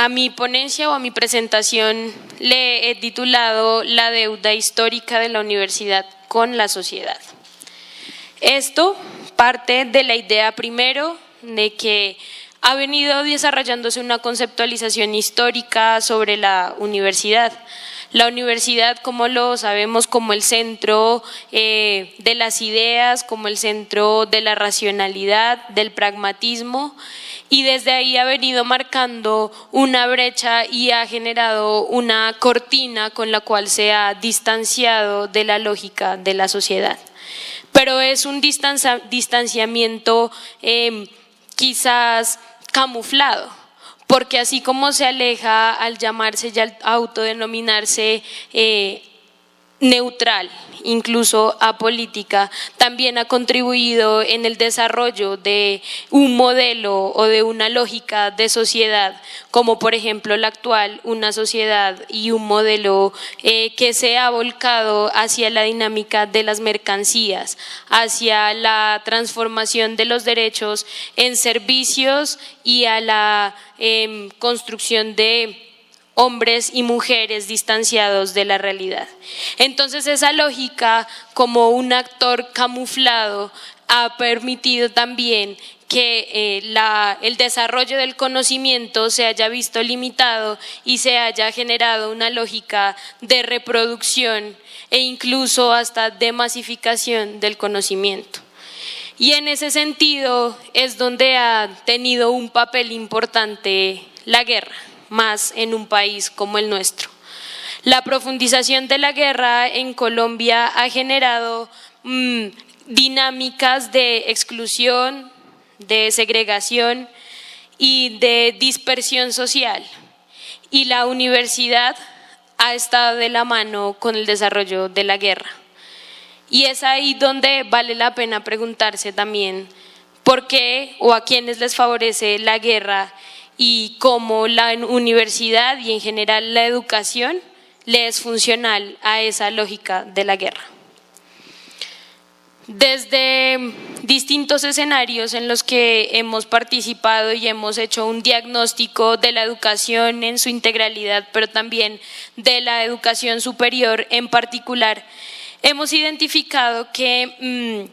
A mi ponencia o a mi presentación le he titulado La deuda histórica de la universidad con la sociedad. Esto parte de la idea primero de que ha venido desarrollándose una conceptualización histórica sobre la universidad. La universidad, como lo sabemos, como el centro de las ideas, como el centro de la racionalidad, del pragmatismo, y desde ahí ha venido marcando una brecha y ha generado una cortina con la cual se ha distanciado de la lógica de la sociedad. Pero es un distanciamiento quizás camuflado, porque así como se aleja al llamarse y al autodenominarse neutral, incluso apolítica, también ha contribuido en el desarrollo de un modelo o de una lógica de sociedad, como por ejemplo la actual, una sociedad y un modelo que se ha volcado hacia la dinámica de las mercancías, hacia la transformación de los derechos en servicios y a la construcción de hombres y mujeres distanciados de la realidad. Entonces esa lógica, como un actor camuflado, ha permitido también que el desarrollo del conocimiento se haya visto limitado y se haya generado una lógica de reproducción e incluso hasta de masificación del conocimiento. Y en ese sentido es donde ha tenido un papel importante la guerra, más en un país como el nuestro. La profundización de la guerra en Colombia ha generado dinámicas de exclusión, de segregación y de dispersión social. Y la universidad ha estado de la mano con el desarrollo de la guerra. Y es ahí donde vale la pena preguntarse también por qué o a quiénes les favorece la guerra y cómo la universidad y en general la educación le es funcional a esa lógica de la guerra. Desde distintos escenarios en los que hemos participado y hemos hecho un diagnóstico de la educación en su integralidad, pero también de la educación superior en particular, hemos identificado que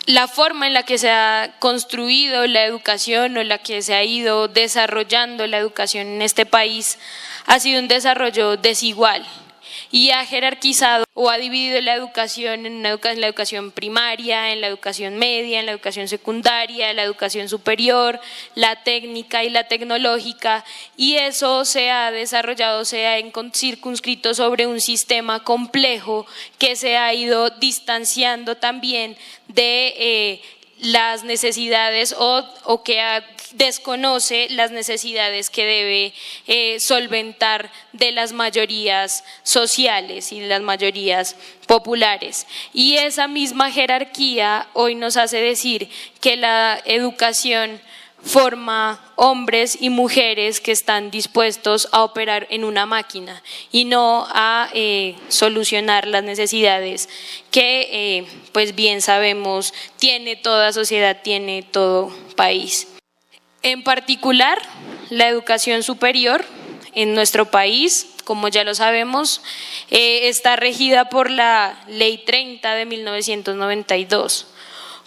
la forma en la que se ha construido la educación o la que se ha ido desarrollando la educación en este país ha sido un desarrollo desigual y ha jerarquizado o ha dividido la educación en la educación primaria, en la educación media, en la educación secundaria, en la educación superior, la técnica y la tecnológica, y eso se ha desarrollado, se ha circunscrito sobre un sistema complejo que se ha ido distanciando también de las necesidades o que desconoce las necesidades que debe solventar de las mayorías sociales y de las mayorías populares. Y esa misma jerarquía hoy nos hace decir que la educación forma hombres y mujeres que están dispuestos a operar en una máquina y no a solucionar las necesidades que, pues bien sabemos, tiene toda sociedad, tiene todo país. En particular, la educación superior en nuestro país, como ya lo sabemos, está regida por la Ley 30 de 1992.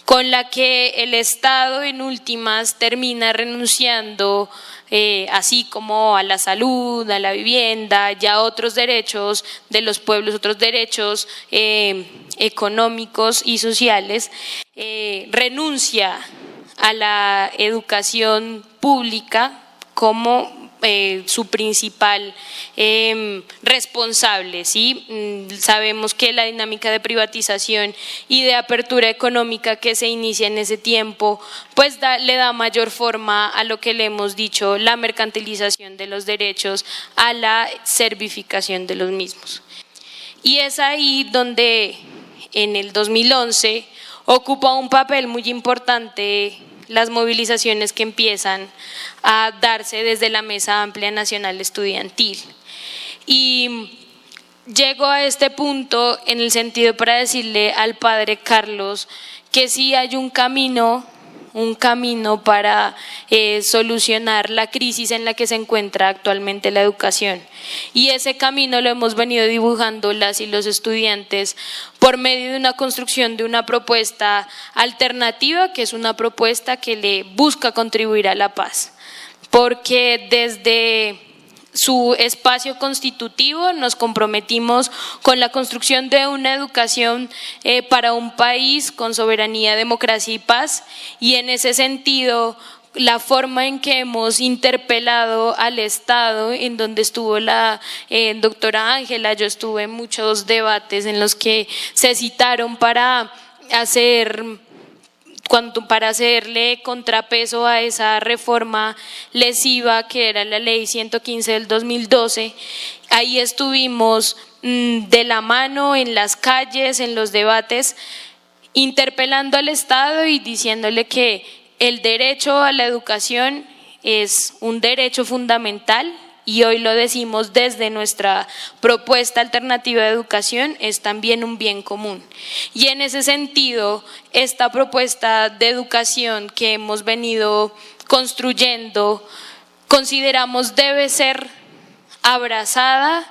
Con la que el Estado en últimas termina renunciando así como a la salud, a la vivienda y a otros derechos de los pueblos, otros derechos económicos y sociales, renuncia a la educación pública como su principal responsable, ¿sí? Sabemos que la dinámica de privatización y de apertura económica que se inicia en ese tiempo, pues le da mayor forma a lo que le hemos dicho, la mercantilización de los derechos, a la servificación de los mismos. Y es ahí donde en el 2011 ocupa un papel muy importante las movilizaciones que empiezan a darse desde la Mesa Amplia Nacional Estudiantil. Y llego a este punto en el sentido para decirle al padre Carlos que sí hay un camino un camino para solucionar la crisis en la que se encuentra actualmente la educación. Y ese camino lo hemos venido dibujando las y los estudiantes por medio de una construcción de una propuesta alternativa, que es una propuesta que le busca contribuir a la paz. Porque desde su espacio constitutivo nos comprometimos con la construcción de una educación para un país con soberanía, democracia y paz, y en ese sentido la forma en que hemos interpelado al Estado, en donde estuvo la doctora Ángela, yo estuve en muchos debates en los que se citaron para hacerle contrapeso a esa reforma lesiva que era la ley 115 del 2012, ahí estuvimos de la mano en las calles, en los debates, interpelando al Estado y diciéndole que el derecho a la educación es un derecho fundamental. Y hoy lo decimos desde nuestra propuesta alternativa de educación, es también un bien común. Y en ese sentido, esta propuesta de educación que hemos venido construyendo, consideramos debe ser abrazada,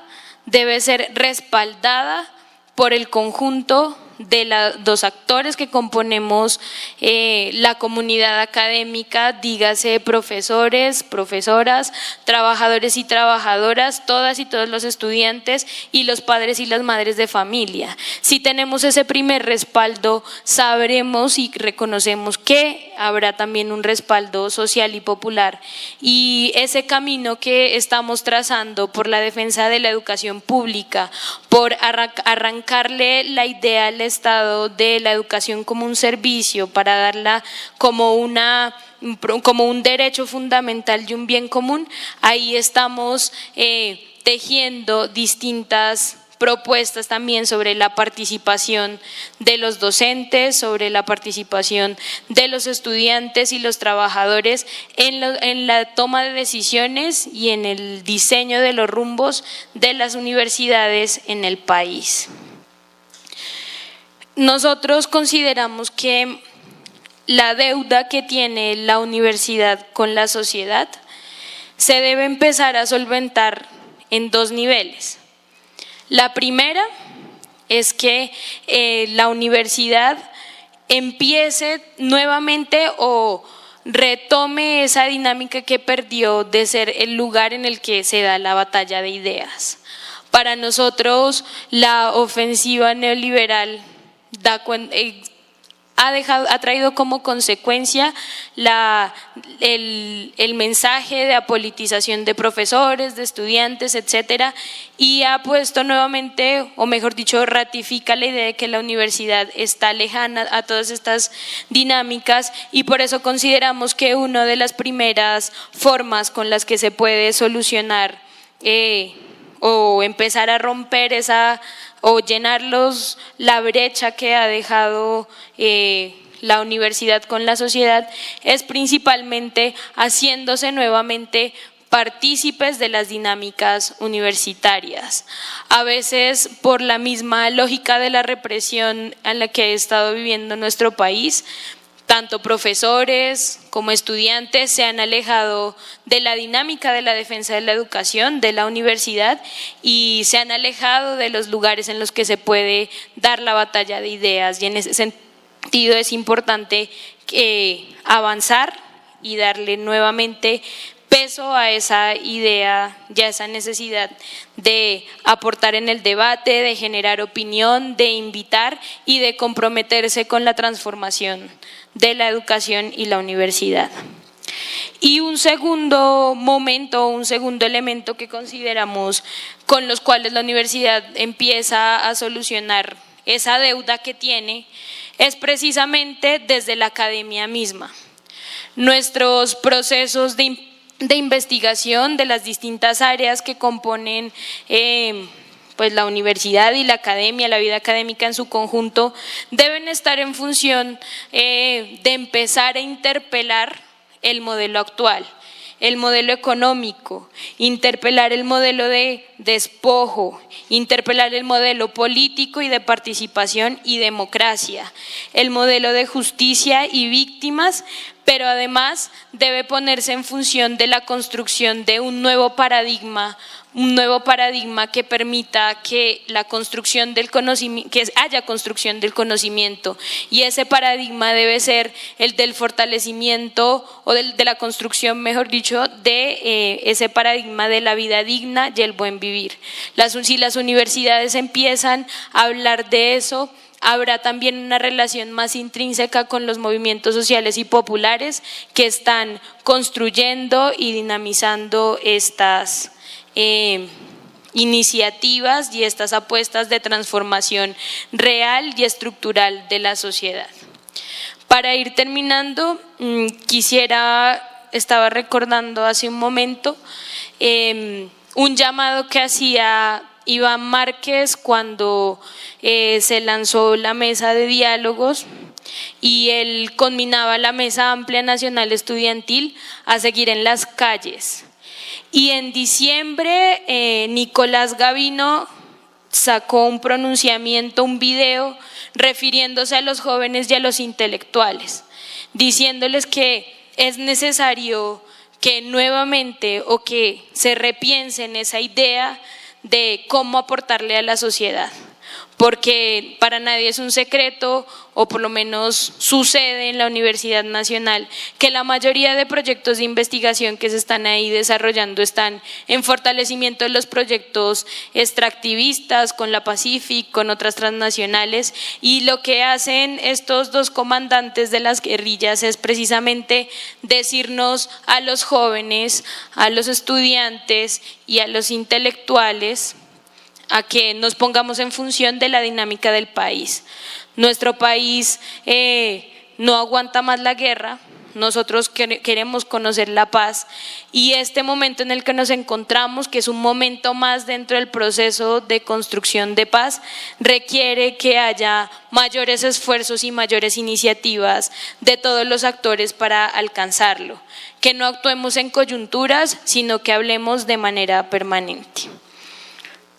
debe ser respaldada por el conjunto de los actores que componemos la comunidad académica, dígase profesores, profesoras, trabajadores y trabajadoras, todas y todos los estudiantes y los padres y las madres de familia. Si tenemos ese primer respaldo, sabremos y reconocemos que habrá también un respaldo social y popular, y ese camino que estamos trazando por la defensa de la educación pública, por arrancarle la idea al Estado de la educación como un servicio, para darla como un derecho fundamental y un bien común, ahí estamos tejiendo distintas propuestas también sobre la participación de los docentes, sobre la participación de los estudiantes y los trabajadores en la toma de decisiones y en el diseño de los rumbos de las universidades en el país. Nosotros consideramos que la deuda que tiene la universidad con la sociedad se debe empezar a solventar en dos niveles. La primera es que la universidad empiece nuevamente o retome esa dinámica que perdió de ser el lugar en el que se da la batalla de ideas. Para nosotros, la ofensiva neoliberal ha traído como consecuencia el mensaje de apolitización de profesores, de estudiantes, etcétera, y ha puesto nuevamente, o mejor dicho, ratifica la idea de que la universidad está lejana a todas estas dinámicas, y por eso consideramos que una de las primeras formas con las que se puede solucionar o empezar a romper o llenarlos la brecha que ha dejado la universidad con la sociedad es principalmente haciéndose nuevamente partícipes de las dinámicas universitarias. A veces por la misma lógica de la represión en la que ha estado viviendo nuestro país, tanto profesores como estudiantes se han alejado de la dinámica de la defensa de la educación, de la universidad, y se han alejado de los lugares en los que se puede dar la batalla de ideas, y en ese sentido es importante avanzar y darle nuevamente peso a esa idea y a esa necesidad de aportar en el debate, de generar opinión, de invitar y de comprometerse con la transformación de la educación y la universidad. Y un segundo momento, un segundo elemento que consideramos con los cuales la universidad empieza a solucionar esa deuda que tiene es precisamente desde la academia misma. Nuestros procesos de investigación de las distintas áreas que componen pues la universidad y la academia, la vida académica en su conjunto, deben estar en función de empezar a interpelar el modelo actual. el modelo económico, interpelar el modelo de despojo, interpelar el modelo político y de participación y democracia, el modelo de justicia y víctimas, pero además debe ponerse en función de la construcción de un nuevo paradigma que permita que la construcción del conocimiento, que haya construcción del conocimiento, y ese paradigma debe ser el del fortalecimiento o de la construcción, mejor dicho, de ese paradigma de la vida digna y el buen vivir. Si las universidades empiezan a hablar de eso, habrá también una relación más intrínseca con los movimientos sociales y populares que están construyendo y dinamizando estas iniciativas y estas apuestas de transformación real y estructural de la sociedad. Para ir terminando, estaba recordando hace un momento un llamado que hacía Iván Márquez cuando se lanzó la mesa de diálogos y él conminaba a la Mesa Amplia Nacional Estudiantil a seguir en las calles. Y en diciembre Nicolás Gavino sacó un pronunciamiento, un video, refiriéndose a los jóvenes y a los intelectuales, diciéndoles que es necesario que nuevamente o que se repiensen esa idea de cómo aportarle a la sociedad, porque para nadie es un secreto, o por lo menos sucede en la Universidad Nacional, que la mayoría de proyectos de investigación que se están ahí desarrollando están en fortalecimiento de los proyectos extractivistas, con la Pacific, con otras transnacionales, y lo que hacen estos dos comandantes de las guerrillas es precisamente decirnos a los jóvenes, a los estudiantes y a los intelectuales a que nos pongamos en función de la dinámica del país. Nuestro país no aguanta más la guerra, nosotros queremos conocer la paz, y este momento en el que nos encontramos, que es un momento más dentro del proceso de construcción de paz, requiere que haya mayores esfuerzos y mayores iniciativas de todos los actores para alcanzarlo, que no actuemos en coyunturas, sino que hablemos de manera permanente.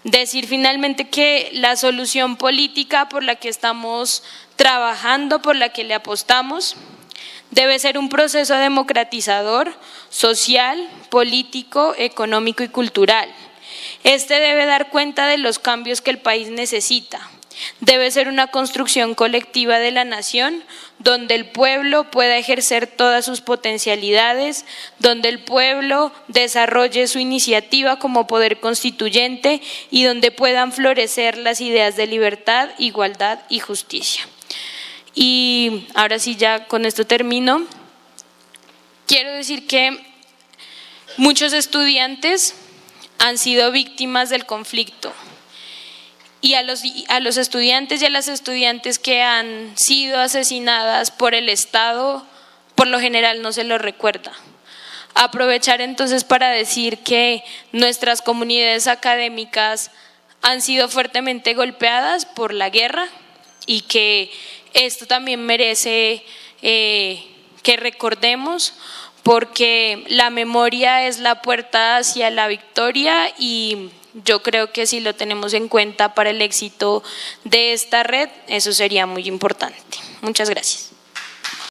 Decir finalmente que la solución política por la que estamos trabajando, por la que le apostamos, debe ser un proceso democratizador, social, político, económico y cultural. Este debe dar cuenta de los cambios que el país necesita. Debe ser una construcción colectiva de la nación, donde el pueblo pueda ejercer todas sus potencialidades, donde el pueblo desarrolle su iniciativa como poder constituyente y donde puedan florecer las ideas de libertad, igualdad y justicia. Y ahora sí, ya con esto termino. Quiero decir que muchos estudiantes han sido víctimas del conflicto. Y a los estudiantes y a las estudiantes que han sido asesinadas por el Estado, por lo general no se los recuerda. Aprovechar entonces para decir que nuestras comunidades académicas han sido fuertemente golpeadas por la guerra y que esto también merece que recordemos, porque la memoria es la puerta hacia la victoria, y yo creo que si lo tenemos en cuenta para el éxito de esta red, eso sería muy importante. Muchas gracias.